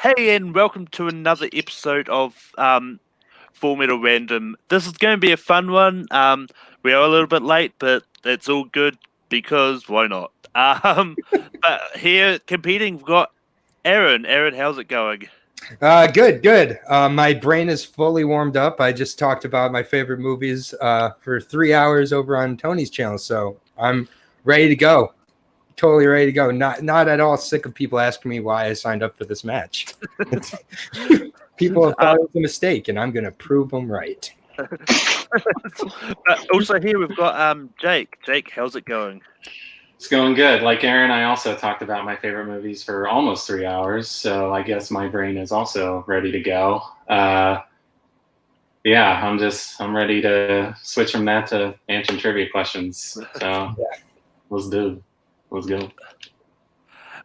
Hey, and welcome to another episode of Full Metal Random. This is going to be a fun one. We are a little bit late, but it's all good because why not? But here competing, we've got Aaron. Aaron, how's it going? Good. My brain is fully warmed up. I just talked about my favorite movies for 3 hours over on Tony's channel, so I'm ready to go. Totally ready to go. Not at all sick of people asking me why I signed up for this match. People have thought it was a mistake, and I'm going to prove them right. Also here we've got Jake. Jake, how's it going? It's going good. Like Aaron, I also talked about my favorite movies for almost 3 hours, so I guess my brain is also ready to go. I'm ready to switch from that to answering trivia questions. So let's go.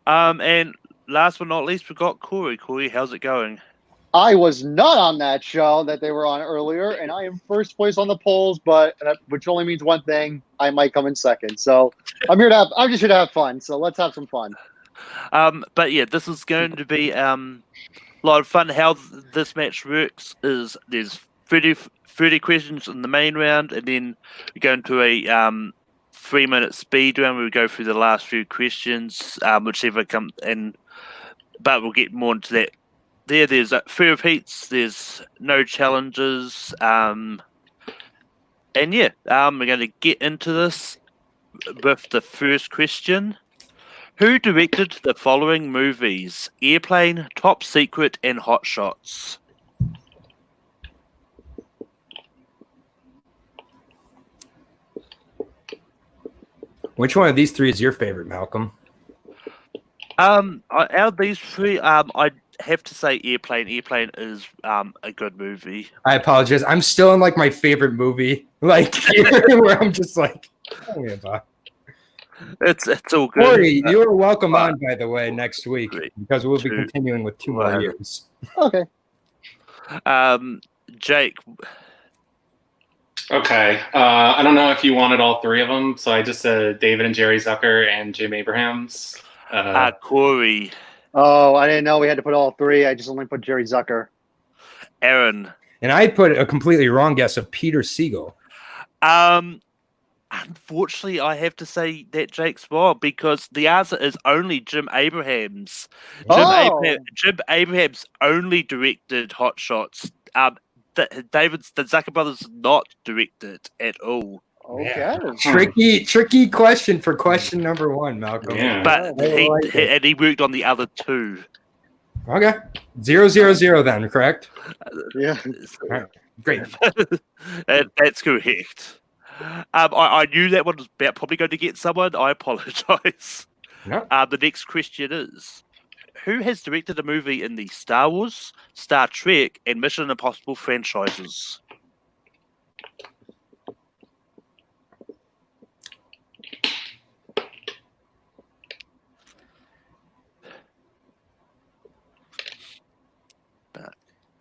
And last but not least, we've got Corey. Corey, how's it going? I was not on that show that they were on earlier, and I am first place on the polls, which only means one thing: I might come in second. So I'm just here to have fun. So let's have some fun. But yeah, this is going to be a lot of fun. How this match works is there's 30 questions in the main round, and then we go into a 3-minute speed round where we go through the last few questions, whichever comes in. But we'll get more into that. There's 3 repeats. There's no challenges, and we're going to get into this with the first question. Who directed the following movies? Airplane, Top Secret, and Hot Shots. Which one of these 3 is your favorite, Malcolm? Out of these 3, I have to say Airplane. Airplane is a good movie. I apologize. I'm still in like my favorite movie, like where I'm just like, it's all good. Corey, you are welcome on, by the way, next week because we'll be continuing with 2 more years. Okay. Jake. Okay. I don't know if you wanted all 3 of them, so I just said David and Jerry Zucker and Jim Abrahams. Corey. Oh, I didn't know we had to put all 3. I just only put Jerry Zucker. Aaron. And I put a completely wrong guess of Peter Siegel. Unfortunately, I have to say that Jake's wrong because the answer is only Jim Abrahams. Jim Abrahams only directed Hot Shots. The Zucker brothers not directed at all. Okay. Yeah. Tricky question for question number 1, Malcolm. Yeah. But he worked on the other 2. Okay. 0-0-0 then, correct? Yeah. All right. Great. That's correct. I knew that one was probably going to get someone. I apologize. No. The next question is: who has directed a movie in the Star Wars, Star Trek, and Mission Impossible franchises?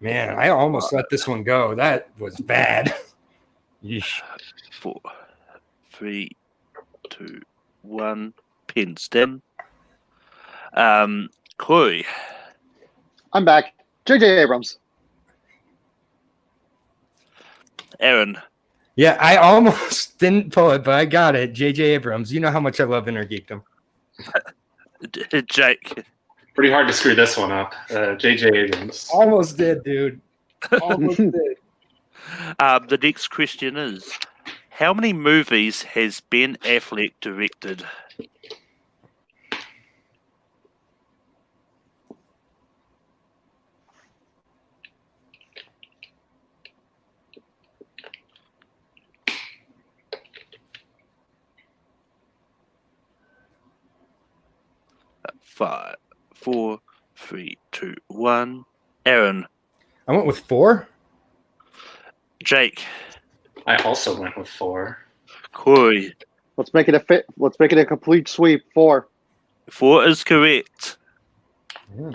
Man, I almost let this one go. That was bad. 4, 3, 2, 1. Pen stem. Corey. I'm back. J.J. Abrams. Aaron. Yeah, I almost didn't pull it, but I got it. J.J. Abrams. You know how much I love Inner Geekdom. Jake. Pretty hard to screw this one up. J.J. Abrams. Almost did, dude. Almost did. The next question is: how many movies has Ben Affleck directed? Five, 4, 3, 2, 1. Aaron. I went with 4. Jake. I also went with 4. Corey. Let's make it a complete sweep. 4. 4 is correct. Yeah.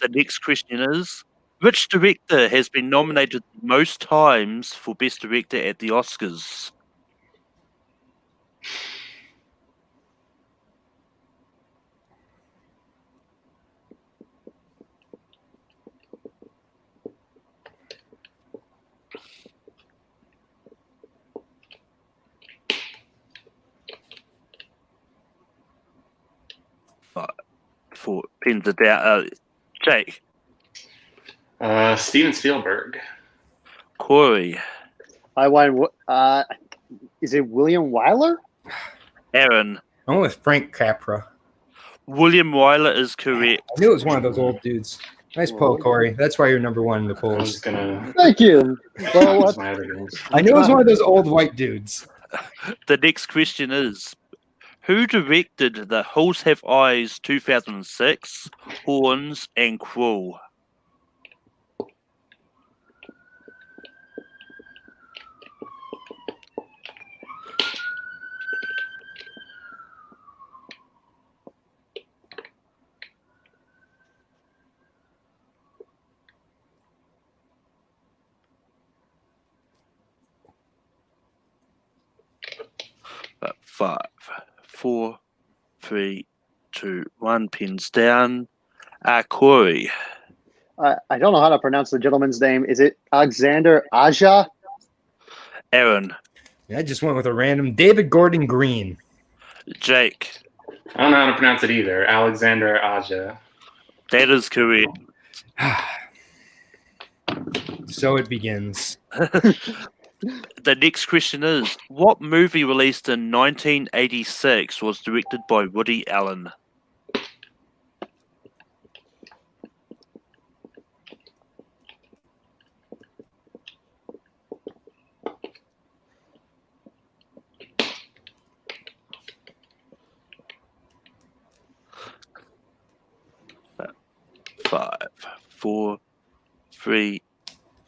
The next question is: which director has been nominated most times for Best Director at the Oscars? 5, 4, pins it down. Jake, Steven Spielberg. Corey, I went. Is it William Wyler? Aaron. I went with Frank Capra. William Wyler is correct. I knew it was one of those old dudes. Nice pull, Corey. That's why you're number one in the I polls. was gonna. Thank you. Well, That was my other guess. I knew it was one of those old white dudes. The next question is, who directed The Hills Have Eyes 2006, Horns, and Cruel? But 5, 4, 3, 2, 1, pins down. Corey, I don't know how to pronounce the gentleman's name. Is it Alexander Aja? Aaron, I just went with a random David Gordon Green. Jake. I don't know how to pronounce it either. Alexander Aja. That is correct. So it begins. The next question is, what movie released in 1986 was directed by Woody Allen? Five, 4, 3,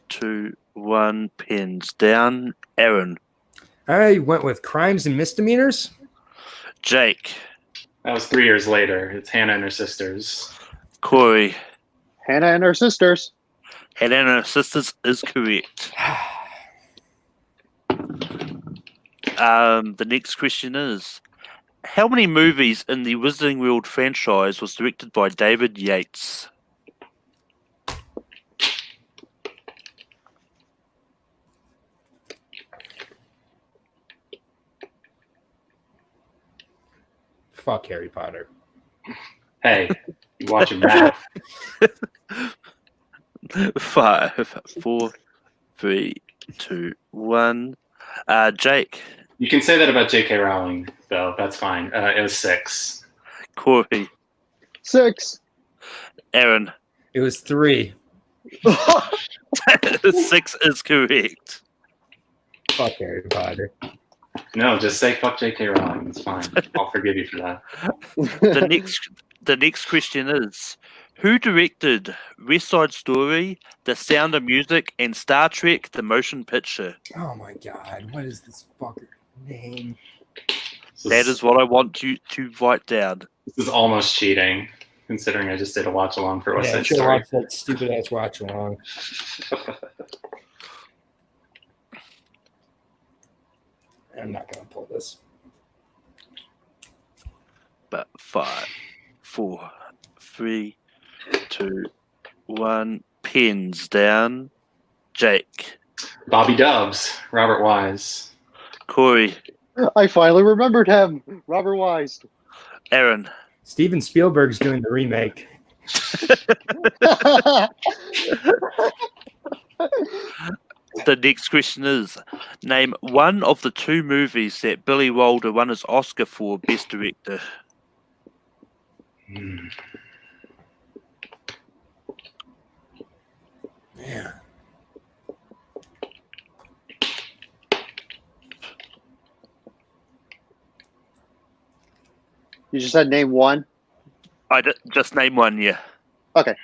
2, 1, pins down. Aaron, I went with Crimes and Misdemeanors. Jake, That was 3 years later. It's Hannah and her sisters. Corey, Hannah and her sisters. Hannah and her sisters is correct. The next question is, how many movies in the Wizarding World franchise was directed by David Yates? Fuck Harry Potter. Hey, you watching math? 5, 4, 3, 2, 1. Jake, You can say that about J.K. Rowling, though. That's fine. It was 6. Corey, 6. Aaron. It was 3. 6 is correct. Fuck Harry Potter. No, just say fuck J.K. Rowling. It's fine. I'll forgive you for that. The next question is, who directed West Side Story, The Sound of Music, and Star Trek: The Motion Picture? Oh my god, what is this fucker name? That is what I want you to write down. This is almost cheating, considering I just did a watch along for West Yeah, I Side should have Story. watched that stupid ass watch along. I'm not gonna pull this. But 5, 4, 3, 2, 1. Pins down. Jake, Bobby Dubs, Robert Wise. Corey, I finally remembered him. Robert Wise. Aaron. Steven Spielberg's doing the remake. The next question is, name one of the 2 movies that Billy Wilder won his Oscar for Best Director. Man. You just said name one. Just name one, yeah. Okay.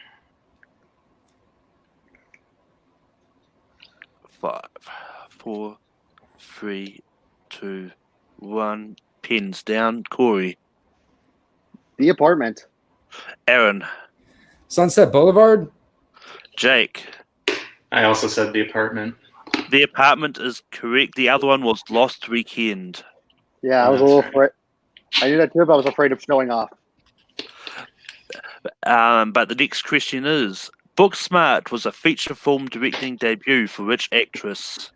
5, 4, 3, 2, 1. Pins down. Corey, The Apartment. Aaron, Sunset Boulevard? Jake. I also said The Apartment. The Apartment is correct. The other one was Lost Weekend. Yeah, I was a That's little right. afraid. I knew that too, but I was afraid of showing off. But the next question is, Booksmart was a feature film directing debut for which actress?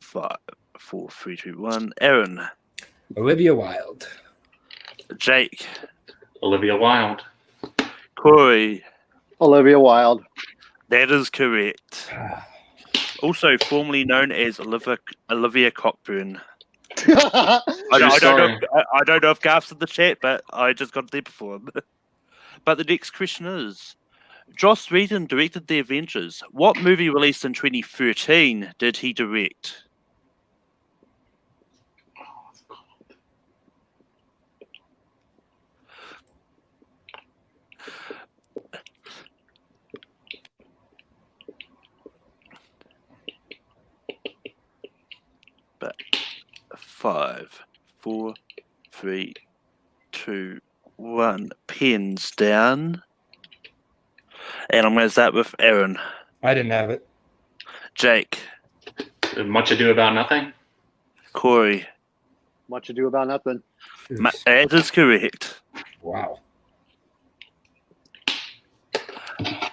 5, 4, 3, 2, 1. Aaron, Olivia Wilde. Jake, Olivia Wilde. Corey. Olivia Wilde. That is correct. Also formerly known as Olivia Cockburn. I don't know if Garth's in the chat, but I just got there before him. But the next question is, Joss Whedon directed The Avengers. What movie released in 2013 did he direct? But 5, 4, 3, 2, 1. Pens down. And I'm going to start with Aaron. I didn't have it. Jake. Much Ado About Nothing. Corey. Much Ado About Nothing. That is correct. Wow.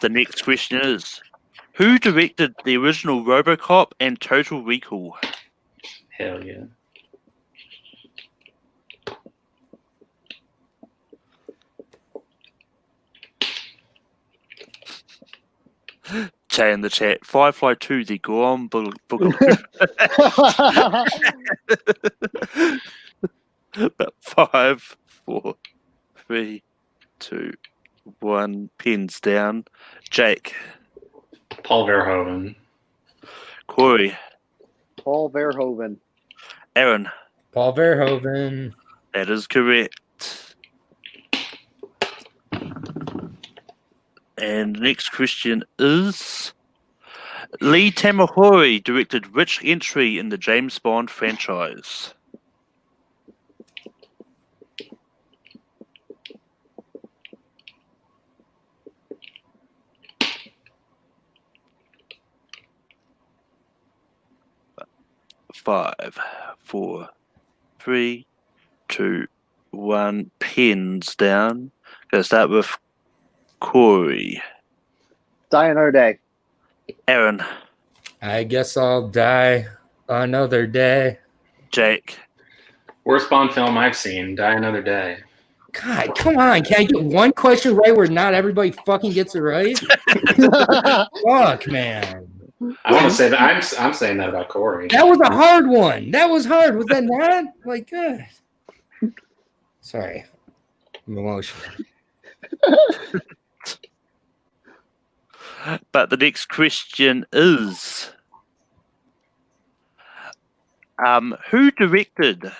The next question is, who directed the original RoboCop and Total Recall? Hell yeah. Jay in the chat. Firefly 2, the Gorham Boogaloo. But 5, 4, 3, 2, 1. Pens down. Jake. Paul Verhoeven. Corey. Paul Verhoeven. Aaron. Paul Verhoeven. That is correct. And the next question is, Lee Tamahori directed which entry in the James Bond franchise? Five, 4, 3, 2, 1. Pens down. Gonna start with Corey. Die Another Day. Aaron. I guess I'll die another day. Jake. Worst Bond film I've seen. Die Another Day. God, come on. Can I get one question right where not everybody fucking gets it right? Fuck, man. I want to say that I'm saying that about Corey. That was a hard one. That was hard. Was that not? Like, good. Sorry. I'm emotional. But the next question is, who directed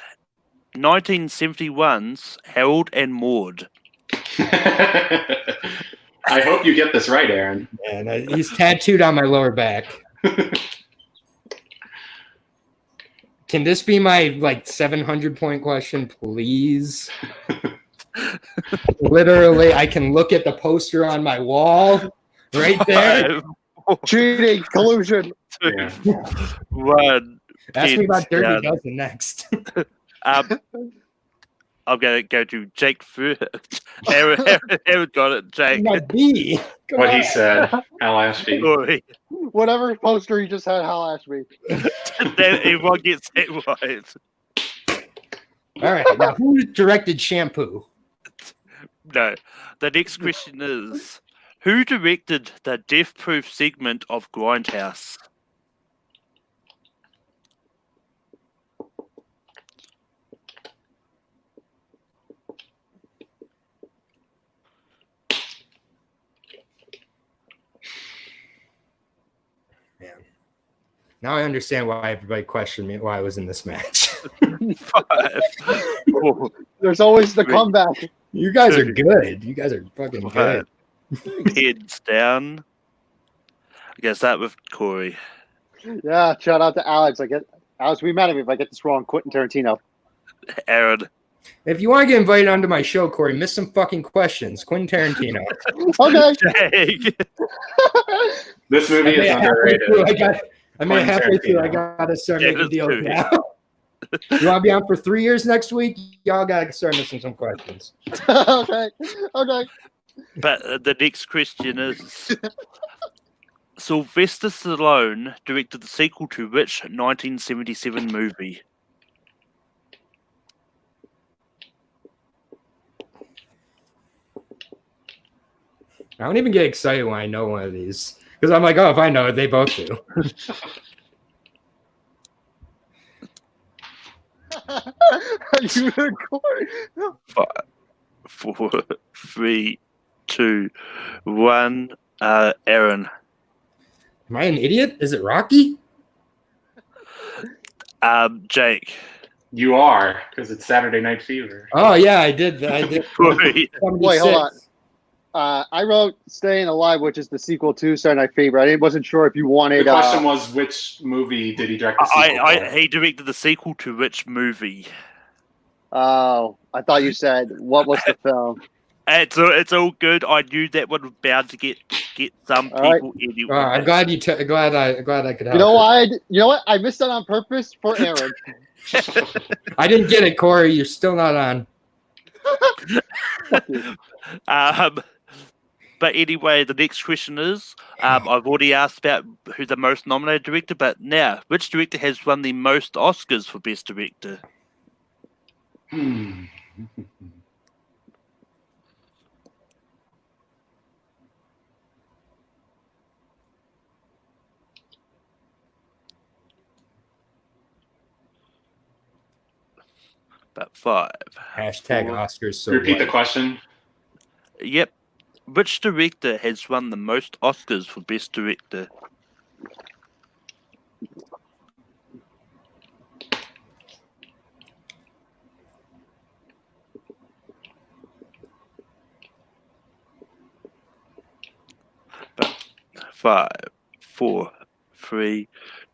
1971's Harold and Maude? I hope you get this right, Aaron. And he's tattooed on my lower back. Can this be my 700-point question, please? Literally, I can look at the poster on my wall right there. 5, 4, Cheating. Collusion. 2, Yeah. 1. Ask me about Dirty down. Dozen next. I'm going to go to Jake first. Aaron got it. Jake. My B. Come What on. he said. Hal Ashby. Corey. Whatever poster you just had, Hal Ashby. Then everyone gets it right. All right. Now, who directed Shampoo? No. The next question is, who directed the Death Proof segment of Grindhouse? Man. Now I understand why everybody questioned me why I was in this match. 5, 4, There's always the Three. comeback. You guys are good. You guys are fucking good. 5. Heads down. I guess that with Corey. Yeah, shout out to Alex. Alex, be mad at me if I get this wrong. Quentin Tarantino. Aaron. If you want to get invited onto my show, Corey, miss some fucking questions. Quentin Tarantino. Okay. Jake. This movie is underrated. I made it halfway through. I got to start making deals now. You want to be on for 3 years next week? Y'all got to start missing some questions. Okay. But the next question is, Sylvester Stallone directed the sequel to which 1977 movie? I don't even get excited when I know one of these because I'm like, oh, if I know it, they both do. You record. 5, 4, 3, 2, 1. Aaron. Am I an idiot? Is it Rocky? Jake. You are, because it's Saturday Night Fever. Oh yeah, I did. I did. Corey. Wait, hold on. I wrote "Staying Alive," which is the sequel to Saturday Night Fever. I wasn't sure if you The wanted. question was, which movie did he direct the sequel for? He directed the sequel to which movie? Oh, I thought you said what was the film? It's all good. I knew that one was bound to get some All right. people anyway. I'm glad you. Glad I could help. You know why? You know what? I missed that on purpose for Aaron. I didn't get it, Corey. You're still not on. Fuck you. But anyway, the next question is, I've already asked about who the most nominated director, but now, which director has won the most Oscars for Best Director? About 5. Hashtag Oscars. So Repeat the white. question. Yep. Which director has won the most Oscars for Best Director? About 5, 4, 3,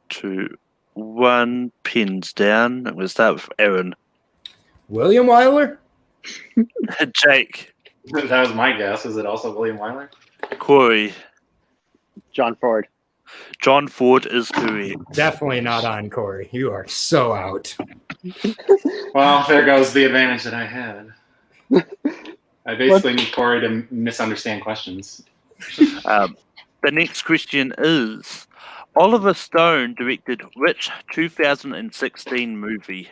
2, 1. Pins down. I'm going to start with Aaron. William Wyler. Jake. That was my guess. Is it also William Wyler? Corey. John Ford. John Ford is correct. Definitely not on, Corey. You are so out. Well, there goes the advantage that I had. I basically need Corey to misunderstand questions. The next question is, Oliver Stone directed which 2016 movie?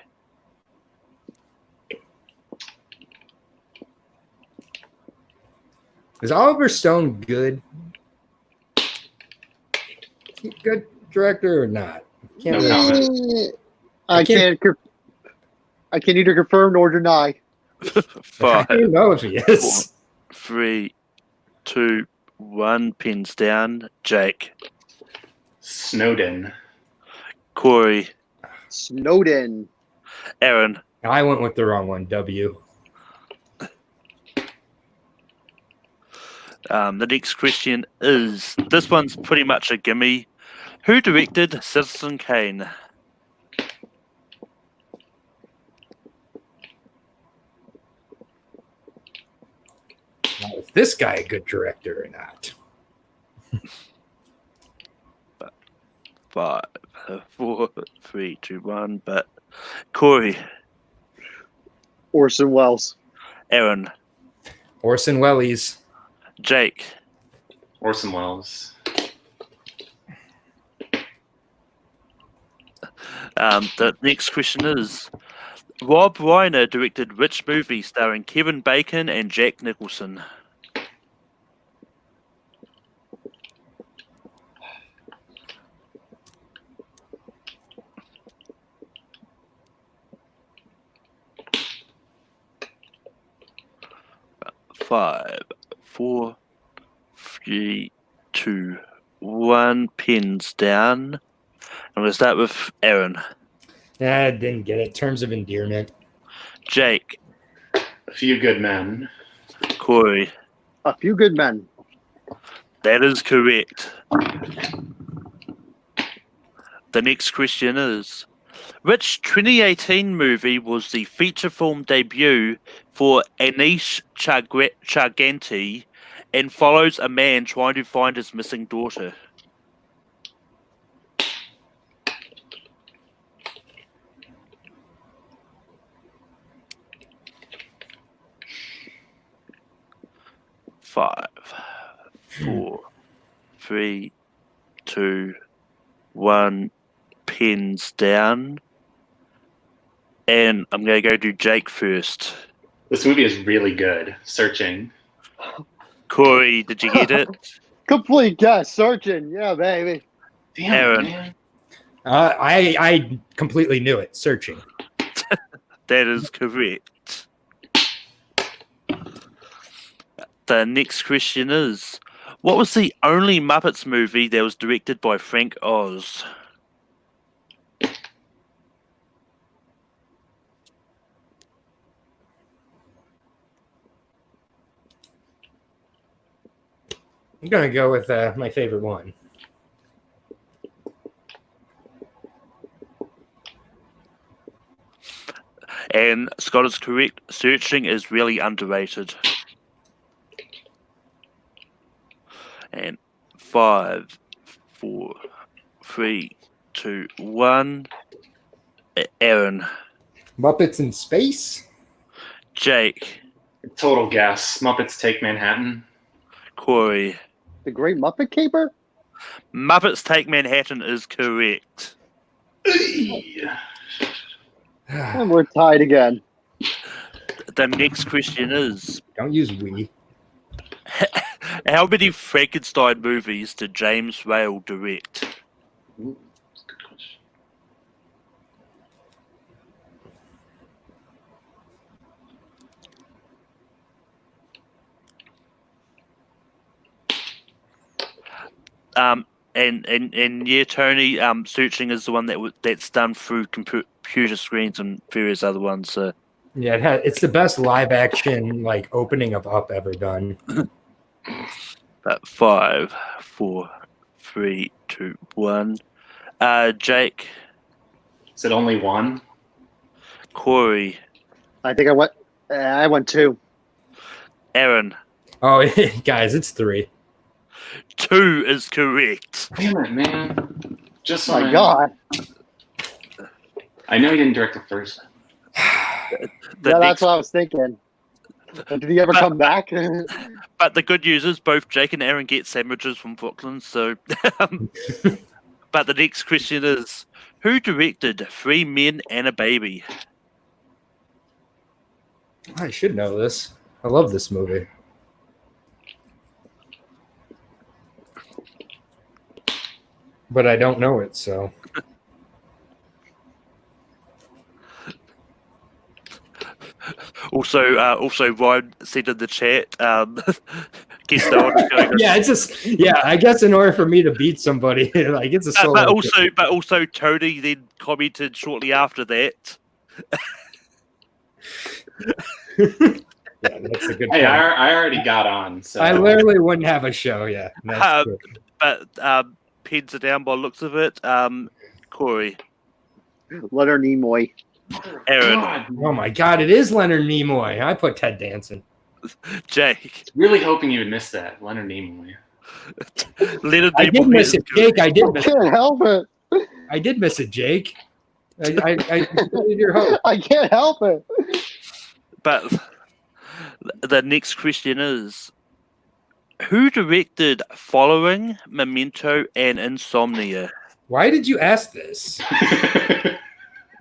Is Oliver Stone good? Good director or not? No really- comment. I can't neither confirm nor deny. I 5, don't know if he is. 3, 2, 1. Pins down. Jake. Snowden. Corey. Snowden. Aaron. I went with the wrong one. W. The next question is, this one's pretty much a gimme. Who directed Citizen Kane? Now, is this guy a good director or not? 5, 4, 3, 2, 1. But Corey. Orson Welles. Aaron. Orson Welles. Jake. Orson Welles. The next question is, Rob Reiner directed which movie starring Kevin Bacon and Jack Nicholson? Five, 4, 3, 2, 1. Pins down. I'm going to start with Aaron. I didn't get it. Terms of endearment. Jake. A Few Good Men. Corey. A Few Good Men. That is correct. The next question is, which 2018 movie was the feature film debut for Anish Chaganty and follows a man trying to find his missing daughter? Five, 4, 3, 2, 1. Pens down. And I'm going to go to Jake first. This movie is really good. Searching. Corey, did you get it? Complete guess. Searching. Yeah, baby. Damn, Aaron. man. I completely knew it. Searching. That is correct. The next question is, what was the only Muppets movie that was directed by Frank Oz? I'm gonna go with my favorite one. And Scott is correct. Searching is really underrated. And 5, 4, 3, 2, 1. Aaron, Muppets in Space. Jake, Total guess. Muppets Take Manhattan. Corey. The Great Muppet Caper? Muppets Take Manhattan is correct. And we're tied again. The next question is, Don't use we. how many Frankenstein movies did James Whale direct? Ooh, that's a good question. And yeah, Tony, searching is the one that's done through computer screens and various other ones. So Yeah, it's the best live action like opening of Up ever done. 5, 4, 3, 2, 1. Jake, Is it only one? Corey, I think I went 2. Aaron. Oh, guys, it's 3. 2 is correct. Damn it, man. Just Oh my when God. I know you didn't direct the first. The Yeah, that's next- what I was thinking. Did he ever come back? But the good news is both Jake and Aaron get sandwiches from Brooklyn. So, but the next question is, who directed 3 Men and a Baby? I should know this. I love this movie. But I don't know it, so. Also, Ryan said in the chat, guess no one's going. Yeah, it's just I guess in order for me to beat somebody, like it's a solo. But also, Tony then commented shortly after that. Yeah, that's a good Hey, point. I already got on. So I literally wouldn't have a show. Yeah, that's true. But pens are down by the looks of it. Corey, Leonard Nimoy. Aaron. God, Oh my God, it is Leonard Nimoy. I put Ted Danson. Jake, really hoping you would miss that. Leonard Nimoy. Leonard I did Nimoy miss is it, Jake. I did I miss it. can't help it. I did miss it, Jake. I completed your hope. I can't help it. But the next question is, who directed Following, Memento, and Insomnia? Why did you ask this?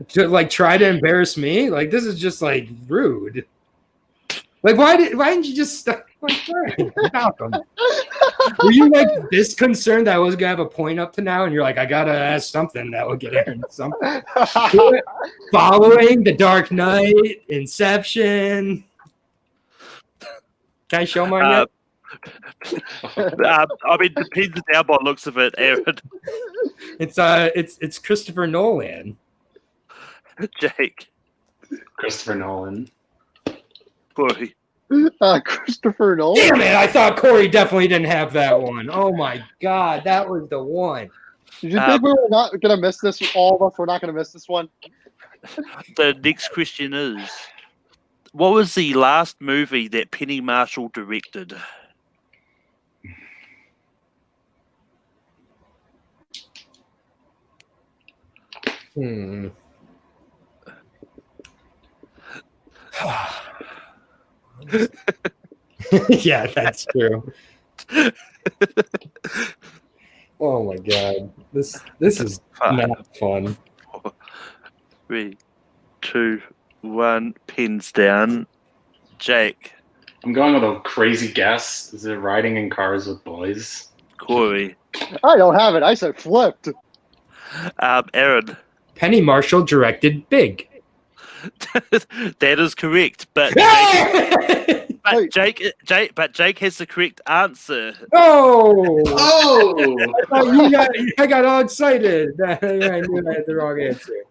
To like try to embarrass me? Like this is just like rude. Like why didn't you just stop? Like, sorry, Malcolm. Were you like this concerned that I was gonna have a point up to now, and you're like, I gotta ask something that will get Aaron something. Following The Dark Knight, Inception. Can I show mine yet? I mean, depends down by the looks of it, Aaron. It's Christopher Nolan. Jake, Christopher Nolan. Corey. Christopher Nolan. Damn it! I thought Corey definitely didn't have that one. Oh my God, that was the one. Did you think we were not going to miss this? All of us were not going to miss this one? The next question is, what was the last movie that Penny Marshall directed? Yeah, that's true. Oh my god, this is not fun. 3, 2, 1. Pins down. Jake, I'm going with a crazy guess. Is it Riding in Cars with Boys? Corey, I don't have it. I said flipped. Aaron. Penny Marshall directed Big. That is correct, but Jake has the correct answer. Oh! Oh! I got all excited. I knew I had the wrong answer.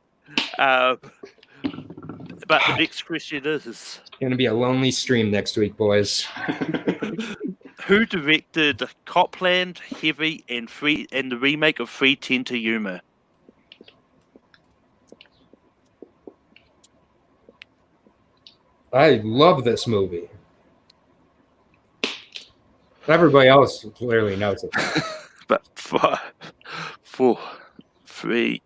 But the next question is: It's gonna be a lonely stream next week, boys. who directed Copland, Heavy, and the remake of 3:10 to Yuma? I love this movie. Everybody else clearly knows it. But 5, 4, 3,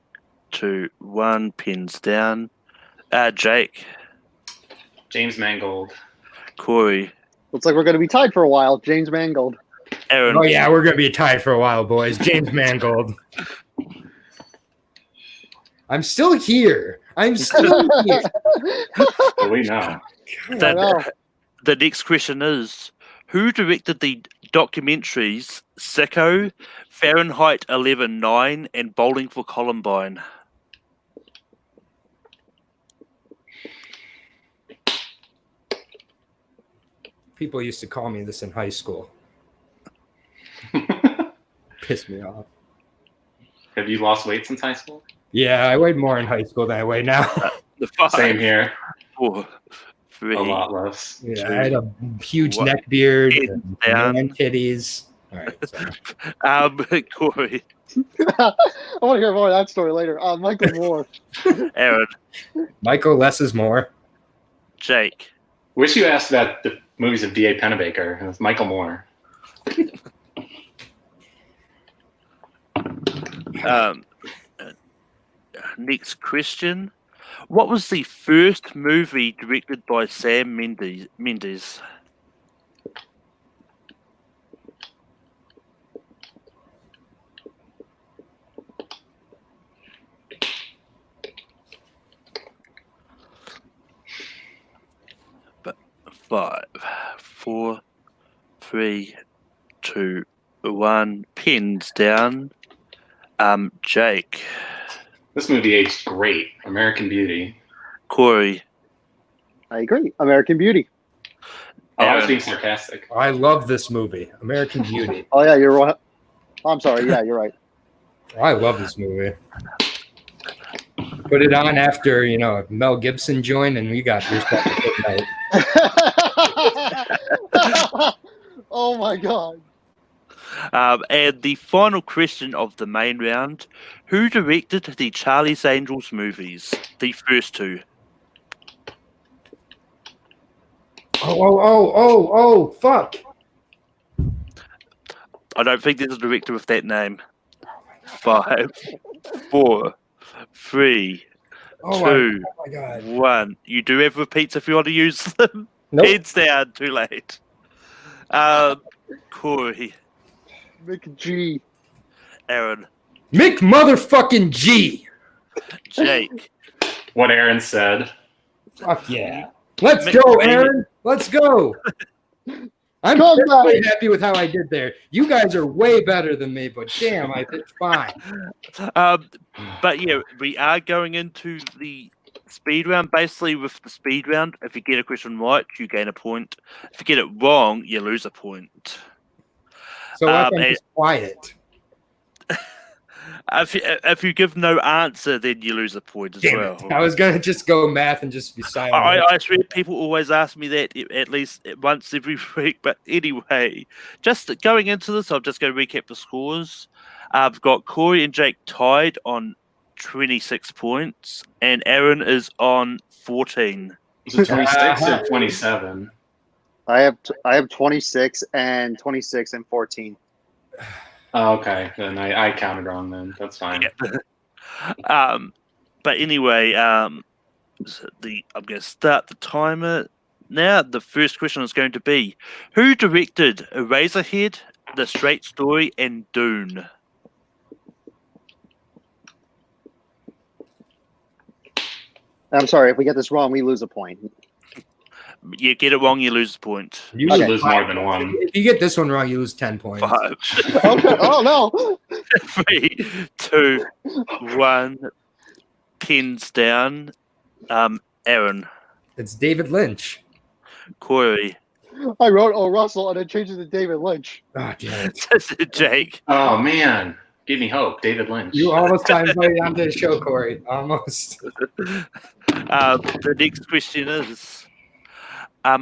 2, 1. Pins down. Jake, James Mangold. Corey, Looks like we're going to be tied for a while. James Mangold. Aaron. Oh yeah, we're gonna be tied for a while, boys. James Mangold. I'm still here. I'm still here. Well, we know. I know. The next question is: who directed the documentaries Sicko, Fahrenheit 11/9, and Bowling for Columbine? People used to call me this in high school. Piss me off. Have you lost weight since high school? Yeah, I weighed more in high school than I weigh now. The 5, Same here. 4, 3. A lot less. Yeah, I had a huge What? neck beard Pins and down. man titties. All right, sorry. Corey, I want to hear more of that story later. Michael Moore. Aaron, Michael less is more. Jake, Wish you asked about the movies of D.A. Pennebaker with Michael Moore. next question. What was the first movie directed by Sam Mendes? But 5, 4, 3, 2, 1. Pins down. Jake, This movie aged great. American Beauty. Corey, I agree. American Beauty. Oh, I was Aaron. being sarcastic. I love this movie, American Beauty. Oh, yeah, you're right. I'm sorry. Yeah, you're right. I love this movie. Put it on after Mel Gibson joined, and we got Respect for Good Night. Oh, my God. And the final question of the main round: who directed the Charlie's Angels movies, the first two? Oh, fuck. I don't think there's a director with that name. 5, 4, 3, Oh, 2, my God. 1. You do have repeats if you want to use them. Nope. Heads down, too late. Corey, Mick G. Aaron, Mick motherfucking G. Jake, What Aaron said. Fuck yeah. Let's Mick go, G. Aaron. Let's go. I'm Come very back. happy with how I did there. You guys are way better than me, but damn, I did fine. but yeah, we are going into the speed round. Basically, with the speed round, if you get a question right, you gain a point. If you get it wrong, you lose a point. So what if I'm and- just quiet? If you give no answer, then you lose a point as Damn well. it. I was going to just go math and just be silent. I swear people always ask me that at least once every week. But anyway, just going into this, I'm just going to recap the scores. I've got Corey and Jake tied on 26 points, and Aaron is on 14. Was it 26 or 27? I have 26 and Oh, okay. Then I counted wrong then. That's fine. Yeah. But anyway, I'm going to start the timer now. The first question is going to be: who directed Eraserhead, The Straight Story, and Dune? I'm sorry, if we get this wrong, we lose a point. You get it wrong, you lose the point. You You Okay. lose more than one. If you get this one wrong, you lose 10 points. 5, Okay. Oh no. 3, 2, 1. Pins down. Aaron, It's David Lynch. Corey, I wrote "Oh Russell" and it changed it to David Lynch. Oh, damn it. Jake. Oh man, give me hope, David Lynch. You almost got invited onto the show, Corey. Almost. The next question is,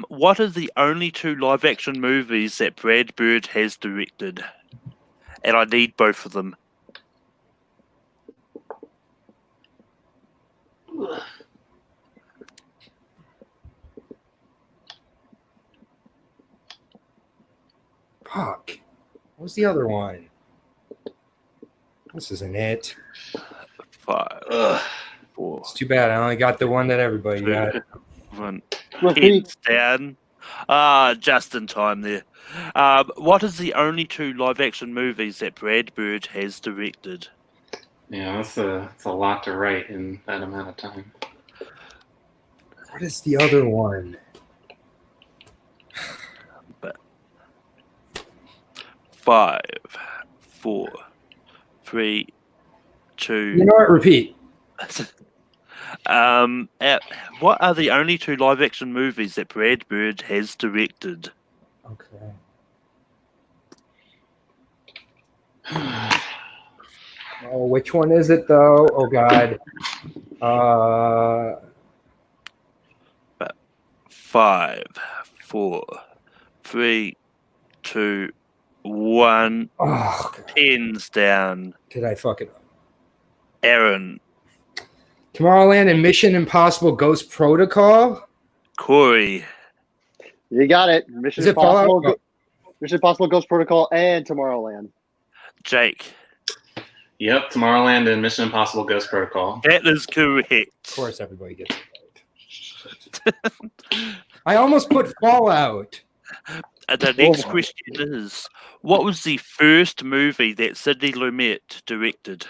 what are the only 2 live-action movies that Brad Bird has directed? And I need both of them. Fuck. What was the other one? This isn't it. 5, Ugh. 4, It's too bad. I only got the one that everybody got. 1. Repeat. Pins down. Just in time there. What is the only 2 live-action movies that Brad Bird has directed? Yeah, that's a lot to write in that amount of time. What is the other one? 5, 4, 3, 2. You know what? Repeat. What are the only 2 live-action movies that Brad Bird has directed? Okay. Oh, which one is it though? Oh God. 5, 4, 3, 2, 1. Oh, God. Pins down. Did I fuck it up? Aaron, Tomorrowland and Mission Impossible Ghost Protocol. Corey, You got it. Mission Is it Impossible. Fallout? Mission Impossible Ghost Protocol and Tomorrowland. Jake. Yep, Tomorrowland and Mission Impossible Ghost Protocol. That is correct. Of course, everybody gets it. I almost put Fallout. The next Oh. question is, what was the first movie that Sidney Lumet directed?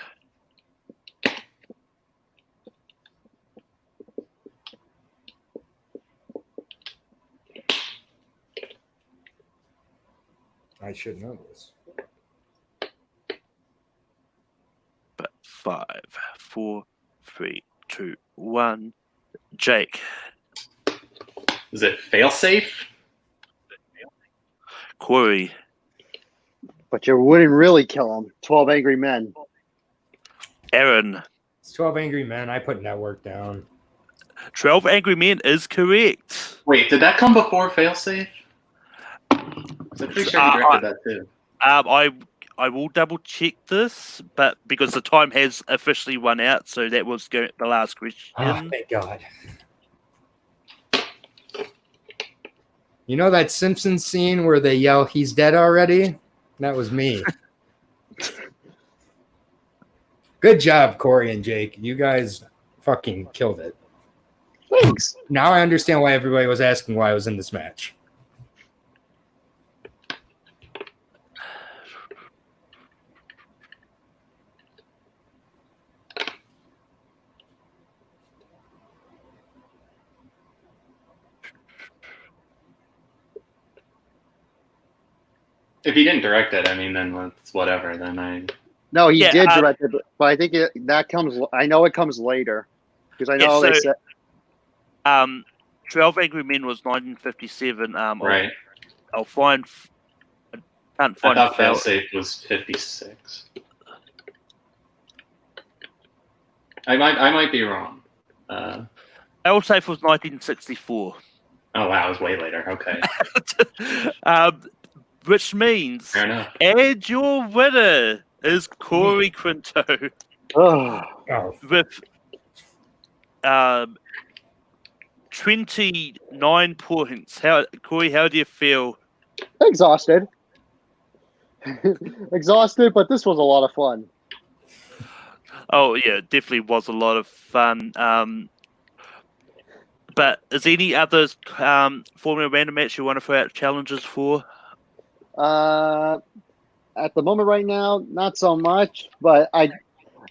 I should know this. But 5, 4, 3, 2, 1. Jake, Is it Failsafe? Corey, But you wouldn't really kill him. 12 Angry Men. Aaron. It's 12 Angry Men. I put Network down. 12 Angry Men is correct. Wait, did that come before Failsafe? I'm pretty sure he directed that too. I will double check this, but because the time has officially run out, so that was the last question. Oh, thank God. You know that Simpsons scene where they yell, "He's dead already"? That was me. Good job, Corey and Jake. You guys fucking killed it. Thanks. Now I understand why everybody was asking why I was in this match. If he didn't direct it, I mean, then it's whatever. Then I. No, he Yeah, did direct it, but I think that comes. I know it comes later because I know Yeah, they so- said 12 Angry Men was 1957. Right. I'll find. I can't I find. thought the- Failsafe was 56. I might be wrong. Failsafe was 1964. Oh wow, it was way later. Okay, Which means, fair enough. and your winner is Corey Quinto oh, Oh, with 29 points. Corey, how do you feel? exhausted. Exhausted, but this was a lot of fun. Oh yeah, it definitely was a lot of fun. But is there any other Formula Random match you want to throw out challenges for? At the moment, right now, not so much. But I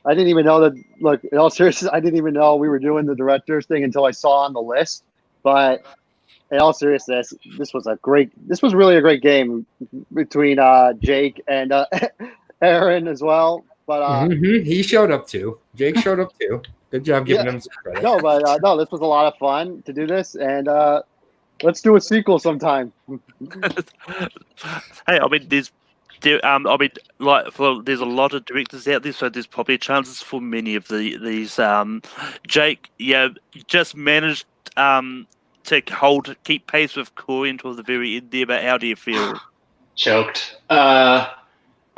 I didn't even know that. Look, in all seriousness, I didn't even know we were doing the directors thing until I saw on the list. But in all seriousness, this was really a great game between Jake and Aaron as well. But He showed up too. Jake showed up too. Good job giving him some credit. no, but no, this was a lot of fun to do this, and let's do a sequel sometime. Hey, I mean, there's a lot of directors out there, so there's probably chances for many of these. Jake, just managed to keep pace with Corey until the very end there. But how do you feel? Choked. I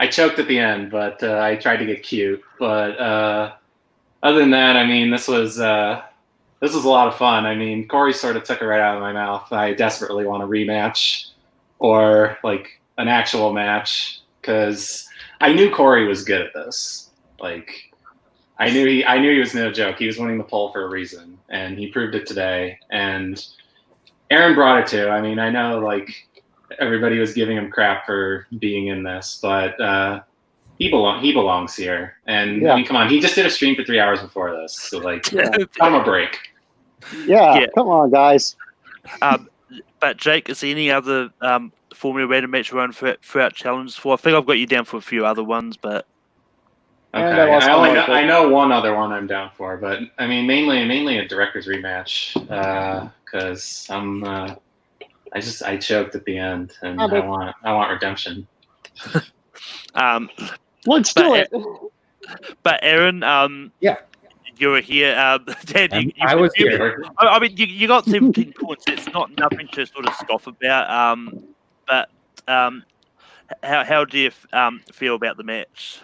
choked at the end, but I tried to get cute. But other than that, I mean, this was a lot of fun. I mean, Corey sort of took it right out of my mouth. I desperately want a rematch or like an actual match because I knew Corey was good at this. Like, I knew he was no joke. He was winning the poll for a reason, and he proved it today. And Aaron brought it too. I mean, I know like everybody was giving him crap for being in this, but he belongs here. And I mean, come on, he just did a stream for 3 hours before this, so like, give him a break. Yeah, come on, guys. But Jake, is there any other Formula Random match run throughout challenges for? I think I've got you down for a few other ones, but okay, I know one other one I'm down for, but I mean mainly a director's rematch because I choked at the end and I want redemption. Let's do it. But Aaron, you were here. Dan, I was here. I mean, you got 17 points. It's not nothing to sort of scoff about. But how do you feel about the match?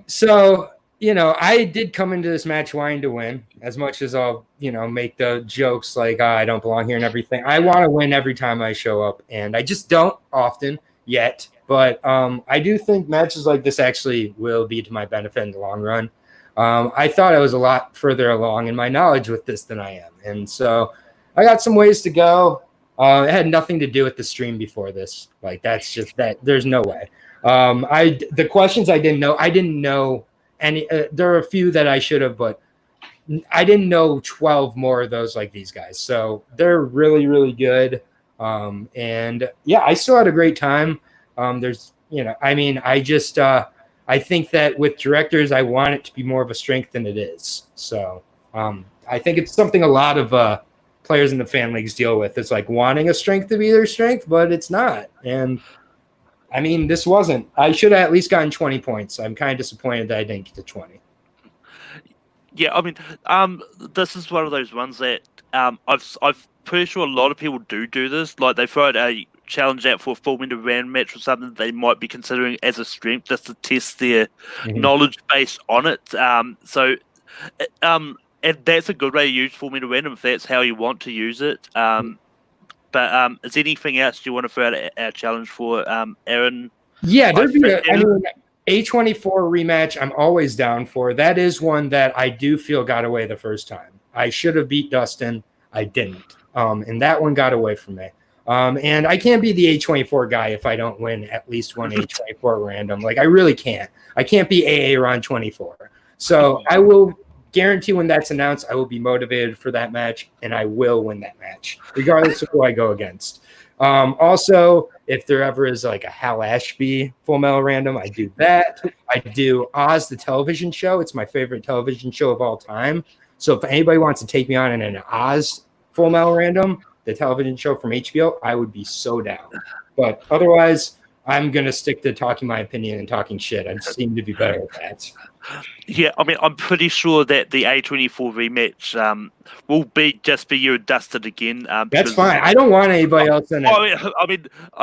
So, I did come into this match wanting to win as much as I'll, make the jokes like, I don't belong here and everything. I want to win every time I show up, and I just don't often yet. But I do think matches like this actually will be to my benefit in the long run. I thought I was a lot further along in my knowledge with this than I am. And so I got some ways to go. It had nothing to do with the stream before this. Like, that's just that. There's no way. The questions I didn't know any. There are a few that I should have, but I didn't know 12 more of those like these guys. So they're really, really good. And yeah, I still had a great time. I think that with directors, I want it to be more of a strength than it is. So I think it's something a lot of players in the fan leagues deal with. It's like wanting a strength to be their strength, but it's not. And I mean, this wasn't. I should have at least gotten 20 points. I'm kind of disappointed that I didn't get to 20. Yeah, I mean, this is one of those ones that I've pretty sure a lot of people do this. Like, they throw a challenge out for a 4-minute round match or something they might be considering as a strength just to test their knowledge base on it. And that's a good way to use 4-minute random if that's how you want to use it. But is there anything else you want to throw out our challenge for, Aaron? Yeah, there'd be A24 rematch I'm always down for. That is one that I do feel got away the first time. I should have beat Dustin. I didn't. And that one got away from me. And I can't be the A24 guy if I don't win at least one A24 random. Like, I really can't. I can't be AA Ron 24. So I will guarantee when that's announced, I will be motivated for that match, and I will win that match, regardless of who I go against. Also, if there ever is like a Hal Ashby Full Metal Random, I do that. I do Oz, the television show. It's my favorite television show of all time. So if anybody wants to take me on in an Oz Full Metal Random, the television show from HBO, I would be so down. But otherwise, I'm going to stick to talking my opinion and talking shit. I seem to be better at that. Yeah, I mean, I'm pretty sure that the A24 rematch will be you and Dustin again. That's fine. I don't want anybody else in it. I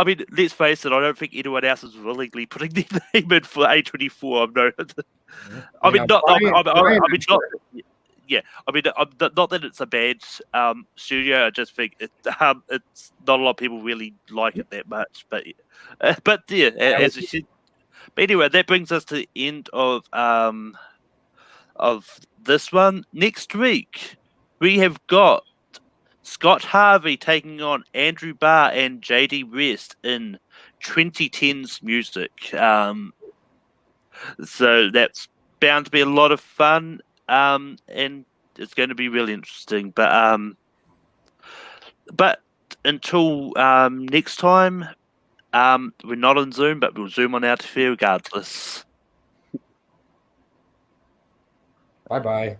mean, let's face it. I don't think anyone else is willingly putting their name in for A24. Not that it's a bad studio. I just think it's not a lot of people really like it that much. But yeah, as you said. But anyway, that brings us to the end of this one. Next week, we have got Scott Harvey taking on Andrew Barr and JD West in 2010's music. So that's bound to be a lot of fun, and it's going to be really interesting. But until next time, we're not on Zoom, but we'll Zoom on our TV regardless. Bye bye.